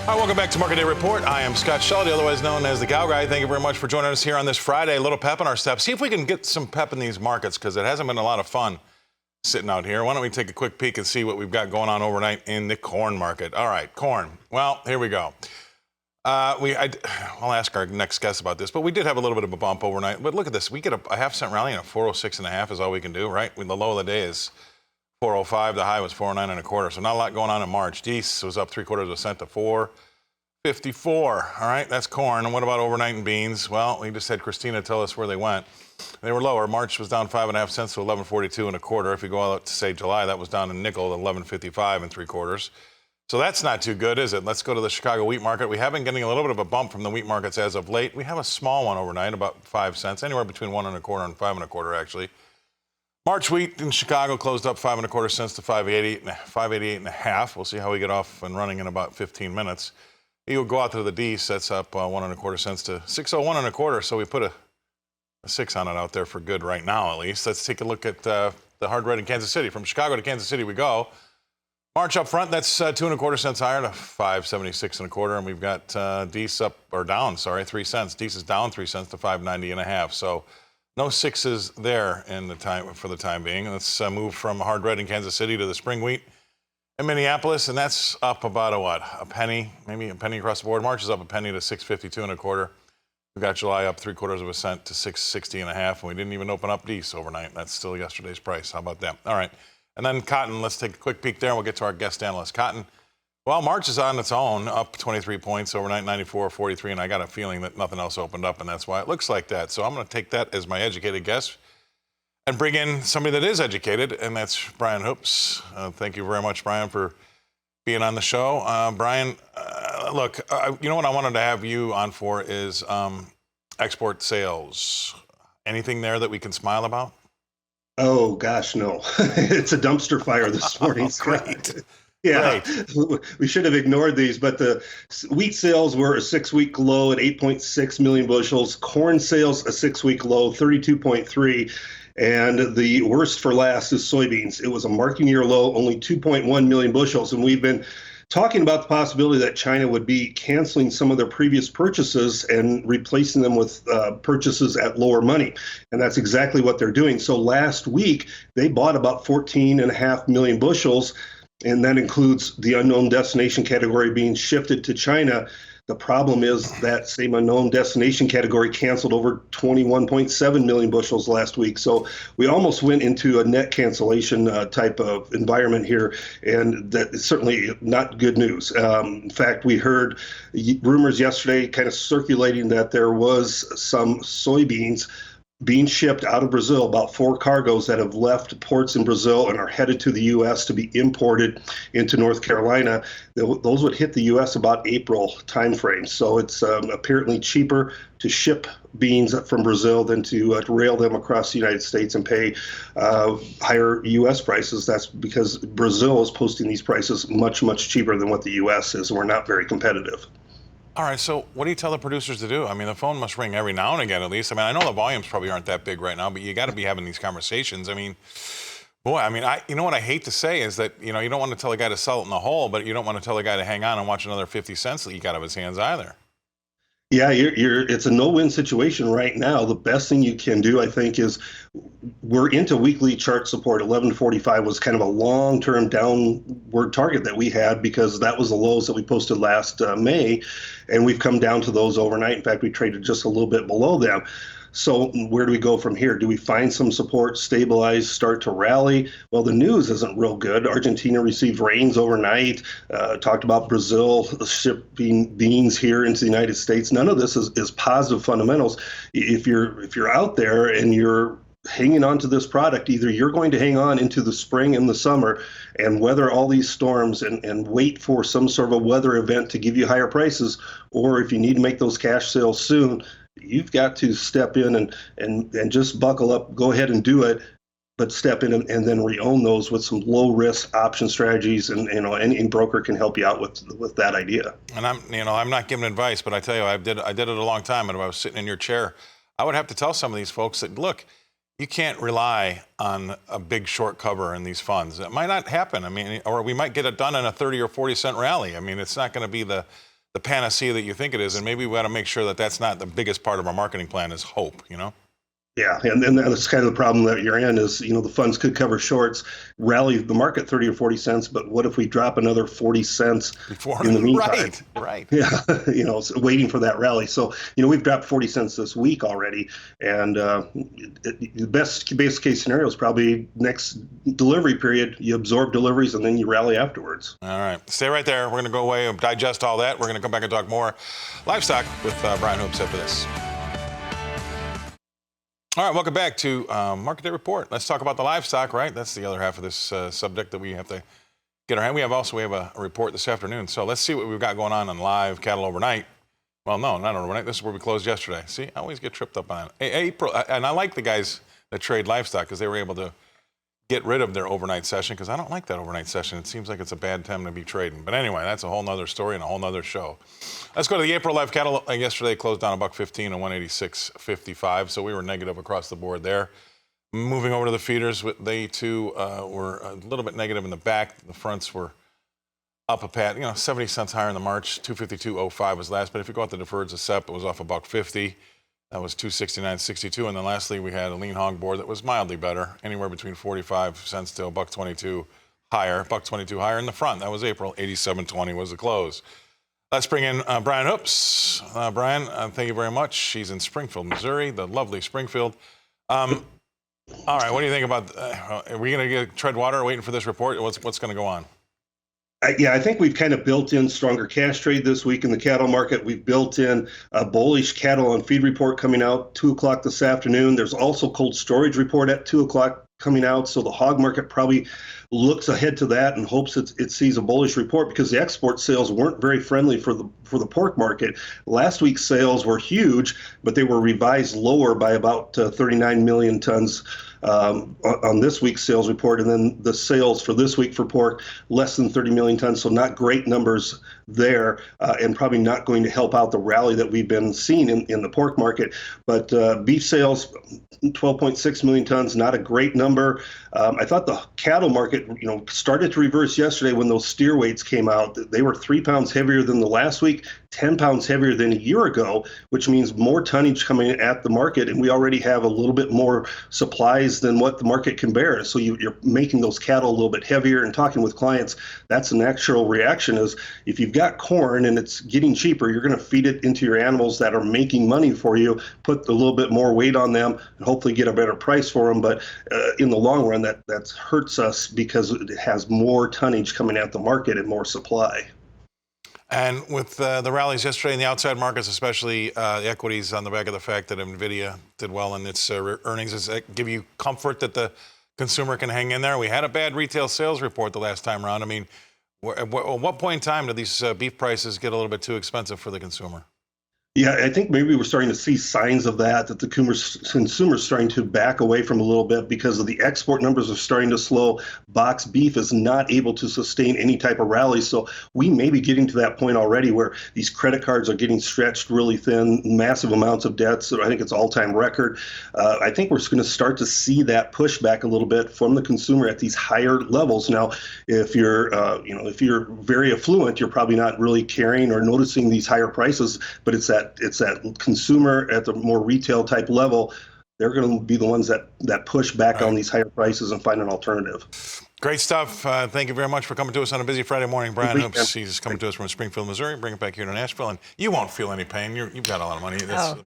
Hi, welcome back to Market Day Report. I am Scott Shelby, otherwise known as the Cow Guy. Thank you very much for joining us here on this Friday. A little pep in our step. See if we can get some pep in these markets because it hasn't been a lot of fun sitting out here. Why don't we take a quick peek and see what we've got going on overnight in the corn market. All right, corn. Well, here we go. I'll ask our next guest about this, but we did have a little bit of a bump overnight. But look at this. We get a half-cent rally and a 406.5 is all we can do, right? The low of the day is 405. The high was 409.25. So not a lot going on in March. Dees was up 3/4 cent to 4.54. All right, that's corn. And what about overnight in beans? Well, we just had Christina tell us where they went. They were lower. March was down 5.5 cents to 11.42 1/4. If you go out to say July, that was down a nickel to 11.55 3/4. So that's not too good, is it? Let's go to the Chicago wheat market. We have been getting a little bit of a bump from the wheat markets as of late. We have a small one overnight, about 5 cents, anywhere between 1.25 and 5.25 actually. March wheat in Chicago closed up 5.25 cents to 588.5. We'll see how we get off and running in about 15 minutes. You go out to the Dees, that's up 1.25 cents to 601.25. So we put a 6 on it out there for good right now, at least. Let's take a look at the hard red in Kansas City. From Chicago to Kansas City we go. March up front, that's 2.25 cents higher to 576.25, and we've got Dees up or down, 3 cents. Dees is down 3 cents to 590.5. So no sixes there in the time for the time being. Let's move from hard red in Kansas City to the spring wheat in Minneapolis, and that's up about a penny, maybe a penny across the board. March is up a penny to 652.25. We got July up 3/4 cent to 660.5, and we didn't even open up Dees overnight. That's still yesterday's price. How about that? All right. And then cotton, let's take a quick peek there, and we'll get to our guest analyst. Cotton, well, March is on its own, up 23 points overnight, 94.43, and I got a feeling that nothing else opened up, and that's why it looks like that. So I'm going to take that as my educated guess and bring in somebody that is educated, and that's Brian Hoops. Thank you very much, Brian, for being on the show. Brian, look, you know what I wanted to have you on for is export sales. Anything there that we can smile about? Oh, gosh, no. It's a dumpster fire this morning, Scott. Yeah, we should have ignored these, but the wheat sales were a 6-week low at 8.6 million bushels. Corn sales, a 6-week low, 32.3. And the worst for last is soybeans. It was a marking year low, only 2.1 million bushels. And we've been talking about the possibility that China would be canceling some of their previous purchases and replacing them with purchases at lower money. And that's exactly what they're doing. So last week, they bought about 14.5 million bushels, and that includes the unknown destination category being shifted to China. The problem is that same unknown destination category canceled over 21.7 million bushels last week. So we almost went into a net cancellation type of environment here, and that is certainly not good news. In fact, we heard rumors yesterday kind of circulating that there was some soybeans being shipped out of Brazil, about 4 cargoes that have left ports in Brazil and are headed to the U.S. to be imported into North Carolina. Those would hit the U.S. about April timeframe. So it's apparently cheaper to ship beans from Brazil than to rail them across the United States and pay higher U.S. prices. That's because Brazil is posting these prices much, much cheaper than what the U.S. is, and we're not very competitive. All right, so what do you tell the producers to do? I mean, the phone must ring every now and again, at least. I mean, I know the volumes probably aren't that big right now, but you got to be having these conversations. I mean, boy, I mean, you know what I hate to say is that, you don't want to tell a guy to sell it in the hole, but you don't want to tell a guy to hang on and watch another 50 cents leak out of his hands either. Yeah, it's a no-win situation right now. The best thing you can do, I think, is we're into weekly chart support. 1145 was kind of a long-term downward target that we had because that was the lows that we posted last May, and we've come down to those overnight. In fact, we traded just a little bit below them. So where do we go from here? Do we find some support, stabilize, start to rally? Well, the news isn't real good. Argentina received rains overnight, talked about Brazil shipping beans here into the United States. None of this is positive fundamentals. If you're out there and you're hanging on to this product, either you're going to hang on into the spring and the summer and weather all these storms and wait for some sort of a weather event to give you higher prices, or if you need to make those cash sales soon, you've got to step in and just buckle up, go ahead and do it, but step in and then re-own those with some low risk option strategies, and any broker can help you out with that idea. And I'm not giving advice, but I tell you, I did it a long time, and if I was sitting in your chair, I would have to tell some of these folks that, look, you can't rely on a big short cover in these funds. It might not happen. I mean, or we might get it done in a 30 or 40 cent rally. I mean, it's not going to be the the panacea that you think it is, and maybe we got to make sure that that's not the biggest part of our marketing plan is hope, Yeah, and then that's kind of the problem that you're in is, the funds could cover shorts, rally the market 30 or 40 cents, but what if we drop another 40 cents before in the meantime? Right. Yeah, so waiting for that rally. So, we've dropped 40 cents this week already, and the best case scenario is probably next delivery period, you absorb deliveries and then you rally afterwards. All right, stay right there. We're going to go away and digest all that. We're going to come back and talk more livestock with Brian Hoops after this. All right, welcome back to Market Day Report. Let's talk about the livestock, right? That's the other half of this subject that we have to get our hand. We have a report this afternoon. So let's see what we've got going on live cattle overnight. Well, no, not overnight. This is where we closed yesterday. See, I always get tripped up on April. And I like the guys that trade livestock because they were able to get rid of their overnight session because I don't like that overnight session. It seems like it's a bad time to be trading. But anyway, that's a whole nother story and a whole nother show. Let's go to the April live cattle. Yesterday closed down $1.15 and 186.55. So we were negative across the board there. Moving over to the feeders, they too were a little bit negative in the back. The fronts were up a pat, 70 cents higher in the March. 252.05 was last. But if you go out the deferreds, the SEP, it was off $1.50. That was 269.62. And then lastly, we had a lean hog board that was mildly better, anywhere between 45 cents to $1.22 higher. $1.22 higher in the front. That was April. 87.20 was the close. Let's bring in Brian Hoops. Brian, thank you very much. She's in Springfield, Missouri, the lovely Springfield. All right, what do you think about? Are we going to tread water waiting for this report? What's going to go on? I think we've kind of built in stronger cash trade this week in the cattle market. We've built in a bullish cattle and feed report coming out 2 o'clock this afternoon. There's also cold storage report at 2 o'clock coming out. So the hog market probably looks ahead to that and hopes it sees a bullish report because the export sales weren't very friendly for the pork market. Last week's sales were huge, but they were revised lower by about 39 million tons on this week's sales report. And then the sales for this week for pork, less than 30 million tons. So not great numbers there and probably not going to help out the rally that we've been seeing in the pork market. But beef sales, 12.6 million tons, not a great number. I thought the cattle market, started to reverse yesterday when those steer weights came out. They were 3 pounds heavier than the last week, 10 pounds heavier than a year ago, which means more tonnage coming at the market. And we already have a little bit more supplies than what the market can bear. So you're making those cattle a little bit heavier. And talking with clients, that's a natural reaction is if you've got corn and it's getting cheaper, you're going to feed it into your animals that are making money for you, put a little bit more weight on them, and hopefully get a better price for them. But in the long run, that hurts us because it has more tonnage coming at the market and more supply. And with the rallies yesterday in the outside markets, especially the equities on the back of the fact that NVIDIA did well in its earnings, does that give you comfort that the consumer can hang in there? We had a bad retail sales report the last time around. I mean, at what point in time do these beef prices get a little bit too expensive for the consumer? Yeah, I think maybe we're starting to see signs of that the consumer's starting to back away from a little bit because of the export numbers are starting to slow. Box beef is not able to sustain any type of rally. So we may be getting to that point already where these credit cards are getting stretched really thin, massive amounts of debt. So I think it's all-time record. I think we're going to start to see that pushback a little bit from the consumer at these higher levels. Now, if you're, if you're very affluent, you're probably not really caring or noticing these higher prices, but it's that consumer at the more retail type level, they're going to be the ones that push back on these higher prices and find an alternative. Great stuff. Thank you very much for coming to us on a busy Friday morning. Brian Hoops, he's coming to us from Springfield, Missouri. Bring it back here to Nashville, and you won't feel any pain. You've got a lot of money.